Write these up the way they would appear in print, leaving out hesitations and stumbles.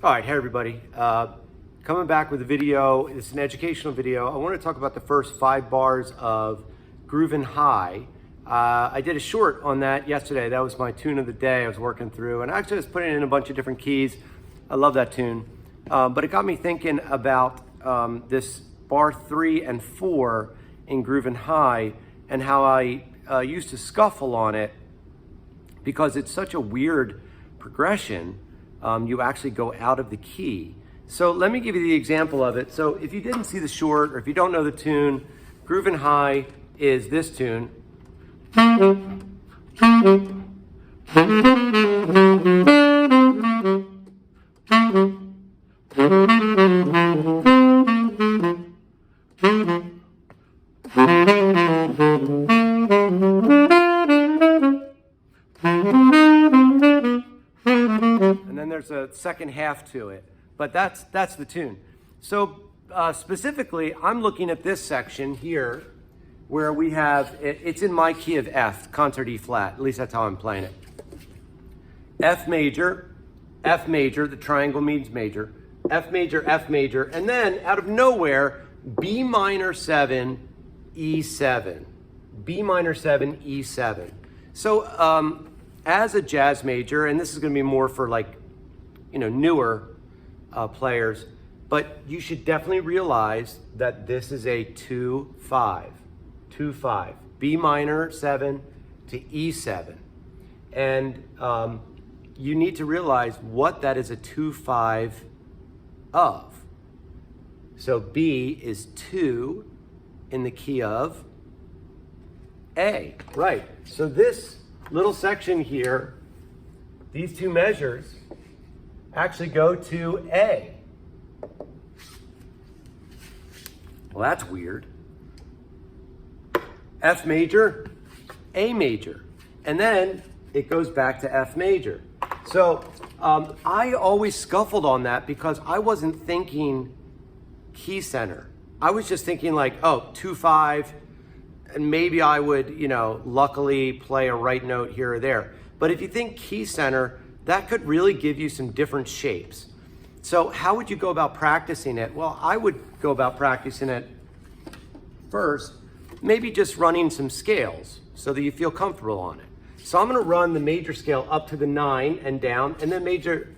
All right, hey everybody. Coming back with a video. It's an educational video. I want to talk about the first 5 bars of Groovin High. I did a short on that yesterday. That was my tune of the day I was working through. And actually I was putting in a bunch of different keys. I love that tune. But it got me thinking about this bar 3 and 4 in Groovin High and how I used to scuffle on it because it's such a weird progression. You actually go out of the key. So let me give you the example of it. So if you didn't see the short, or if you don't know the tune, Groovin High is this tune. And then there's a second half to it, but that's the tune. So specifically, I'm looking at this section here where we have, it's in my key of F, concert E flat, at least that's how I'm playing it. F major, the triangle means major, F major, and then out of nowhere, B minor 7, E7, B minor 7, E7. So as a jazz major, and this is going to be more for like, newer players, but you should definitely realize that this is a 2-5, B minor 7 to E7. And you need to realize what that is a 2-5 of. So B is 2 in the key of A, right? So this little section here, these two measures actually go to A. Well, that's weird. F major, A major, and then it goes back to F major. So I always scuffled on that because I wasn't thinking key center. I was just thinking like, oh, 2-5, and maybe I would, luckily play a right note here or there. But if you think key center, that could really give you some different shapes. So how would you go about practicing it? Well, I would go about practicing it first, maybe just running some scales so that you feel comfortable on it. So I'm going to run the major scale up to the 9 and down, and then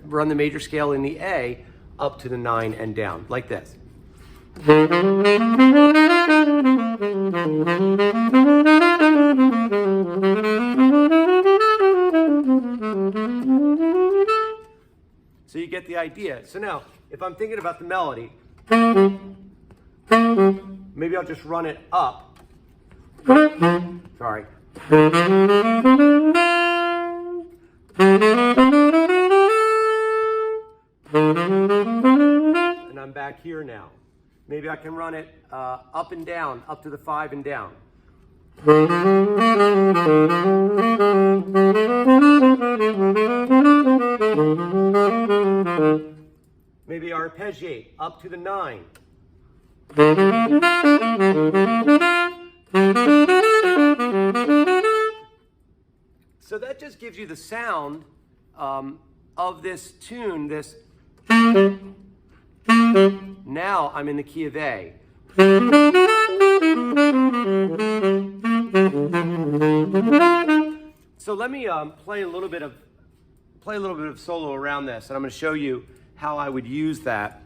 run the major scale in the A up to the 9 and down, like this. So you get the idea. So now, if I'm thinking about the melody, maybe I'll just run it up. Sorry. And I'm back here now. Maybe I can run it up and down, up to the 5 and down. Maybe arpeggiate up to the 9. So that just gives you the sound of this tune, this. Now I'm in the key of A. So let me play a little bit of solo around this, and I'm going to show you how I would use that.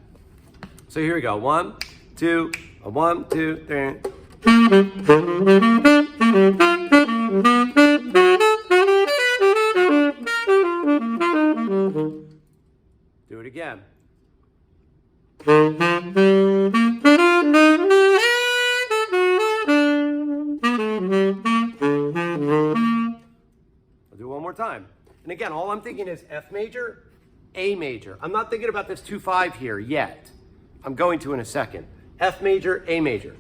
So here we go. 1, 2, 1, 2, 3. Do it again. I'll do one more time. And again, all I'm thinking is F major, A major. I'm not thinking about this 2-5 here yet. I'm going to in a second. F major, A major.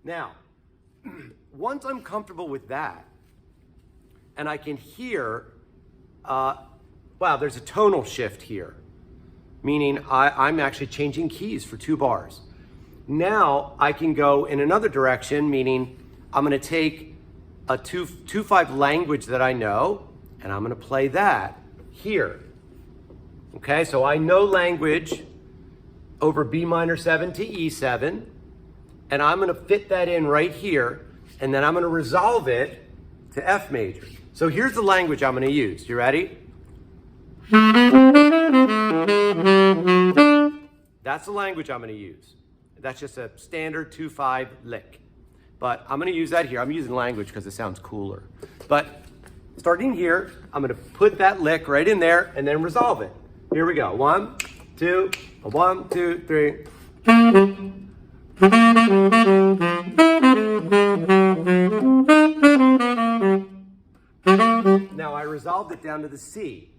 Now, once I'm comfortable with that, and I can hear, wow, there's a tonal shift here, meaning I'm actually changing keys for 2 bars. Now I can go in another direction, meaning I'm going to take a 2/5 language that I know, and I'm going to play that here. Okay, so I know language over B minor 7 to E7, and I'm going to fit that in right here, and then I'm going to resolve it to F major. So here's the language I'm going to use. You ready? That's the language I'm going to use. That's just a standard 2/5 lick. But I'm going to use that here. I'm using language because it sounds cooler. But starting here, I'm going to put that lick right in there and then resolve it. Here we go. 1, 2, 1, 2, 3. Now I resolved it down to the C.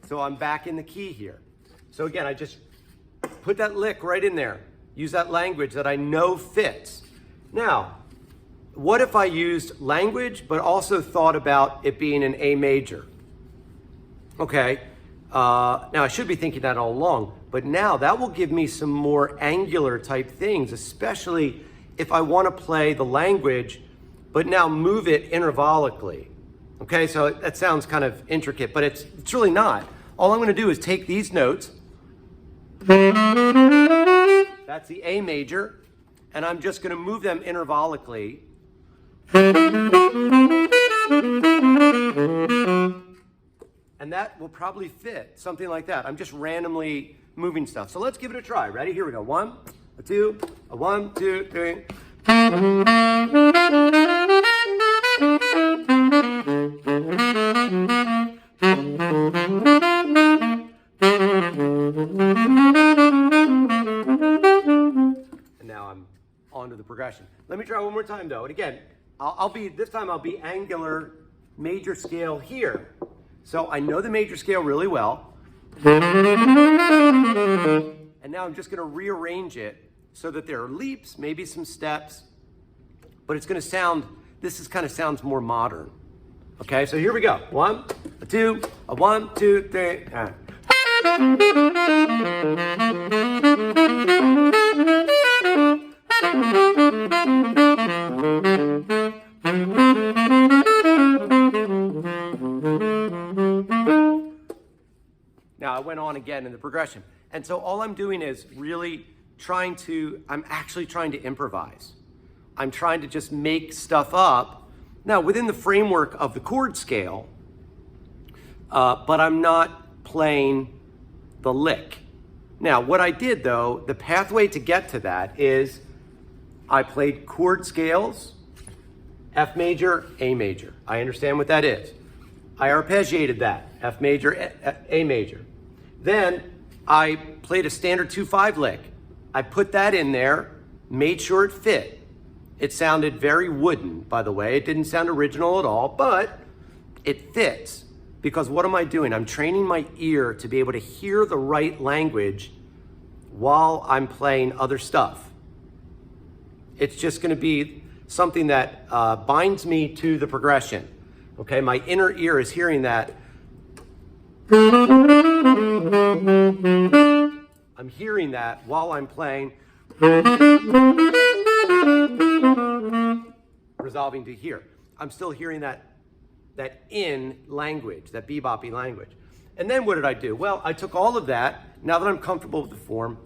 So I'm back in the key here. So again, I just put that lick right in there. Use that language that I know fits. Now, what if I used language, but also thought about it being an A major? Okay, now I should be thinking that all along, but now that will give me some more angular type things, especially if I want to play the language, but now move it intervallically. Okay, so that sounds kind of intricate, but it's really not. All I'm going to do is take these notes. That's the A major, and I'm just going to move them intervallically. And that will probably fit, something like that. I'm just randomly moving stuff. So let's give it a try. Ready? Here we go. 1, 2, 1, 2, 3. And now I'm on to the progression. Let me try one more time though. And again, this time I'll be angular major scale here. So I know the major scale really well. And now I'm just going to rearrange it so that there are leaps, maybe some steps, but it's going to sound, kind of sounds more modern. Okay, so here we go. 1, 2, 1, 2, 3. Now I went on again in the progression. And so all I'm doing is really I'm actually trying to improvise. I'm trying to just make stuff up. Now within the framework of the chord scale, but I'm not playing the lick. Now what I did though, the pathway to get to that is I played chord scales, F major, A major. I understand what that is. I arpeggiated that, F major, A major. Then I played a standard 2/5 lick. I put that in there, made sure it fit. It sounded very wooden, by the way. It didn't sound original at all, but it fits. Because what am I doing? I'm training my ear to be able to hear the right language while I'm playing other stuff. It's just going to be something that binds me to the progression. Okay, my inner ear is hearing that. I'm hearing that while I'm playing, resolving to here. I'm still hearing that in language, that beboppy language. And then what did I do? Well, I took all of that, now that I'm comfortable with the form,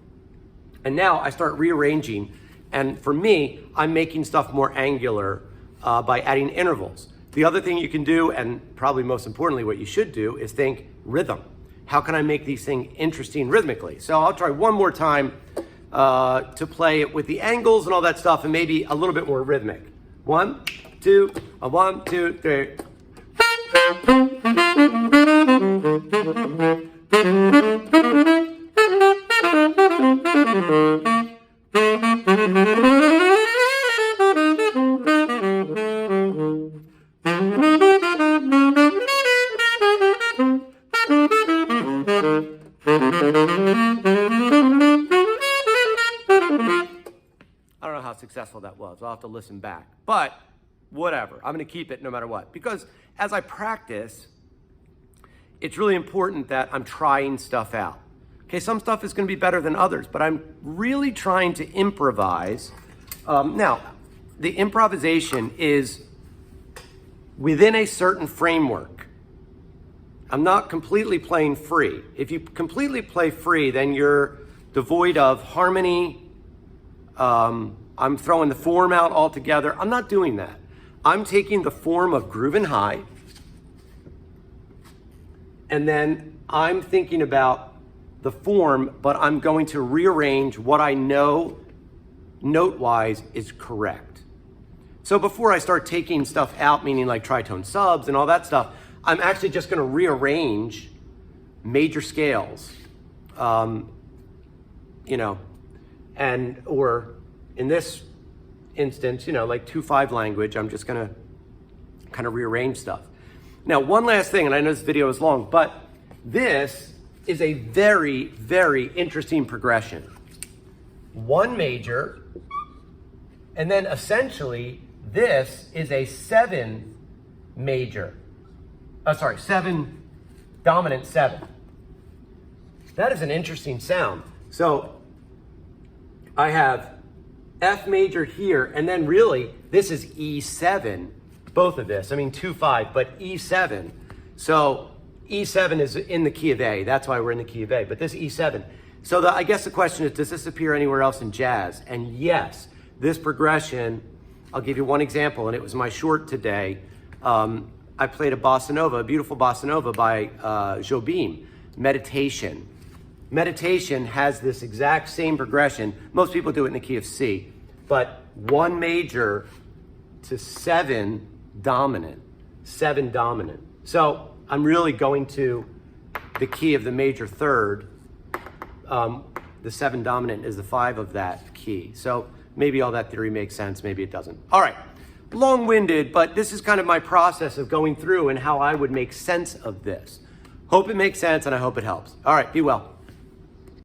and now I start rearranging. And for me, I'm making stuff more angular by adding intervals. The other thing you can do, and probably most importantly what you should do, is think rhythm. How can I make these things interesting rhythmically? So I'll try one more time to play it with the angles and all that stuff, and maybe a little bit more rhythmic. 1, 2, 1, 2, 3. I don't know how successful that was. I'll have to listen back. But whatever. I'm going to keep it no matter what. Because as I practice, it's really important that I'm trying stuff out. Okay, some stuff is going to be better than others, but I'm really trying to improvise. Now, the improvisation is within a certain framework. I'm not completely playing free. If you completely play free, then you're devoid of harmony. I'm throwing the form out altogether. I'm not doing that. I'm taking the form of Groovin High, and then I'm thinking about the form, but I'm going to rearrange what I know note-wise is correct. So before I start taking stuff out, meaning like tritone subs and all that stuff, I'm actually just going to rearrange major scales, you know, and, or in this instance, you know, like 2/5 language, I'm just going to kind of rearrange stuff. Now, one last thing, and I know this video is long, but this is a very, very interesting progression. One major, and then essentially this is a 7 major. Sorry, 7 dominant 7. That is an interesting sound. So I have F major here, and then really this is E7, both of this. I mean 2/5, but E7. So E7 is in the key of A. That's why we're in the key of A, but this E7. So I guess the question is, does this appear anywhere else in jazz? And yes, this progression, I'll give you one example, and it was my short today. I played a bossa nova, a beautiful bossa nova by Jobim, Meditation. Meditation has this exact same progression. Most people do it in the key of C, but 1 major to 7 dominant, 7 dominant. So I'm really going to the key of the major third. The 7 dominant is the 5 of that key. So maybe all that theory makes sense, maybe it doesn't. All right, long-winded, but this is kind of my process of going through and how I would make sense of this. Hope it makes sense and I hope it helps. All right, be well.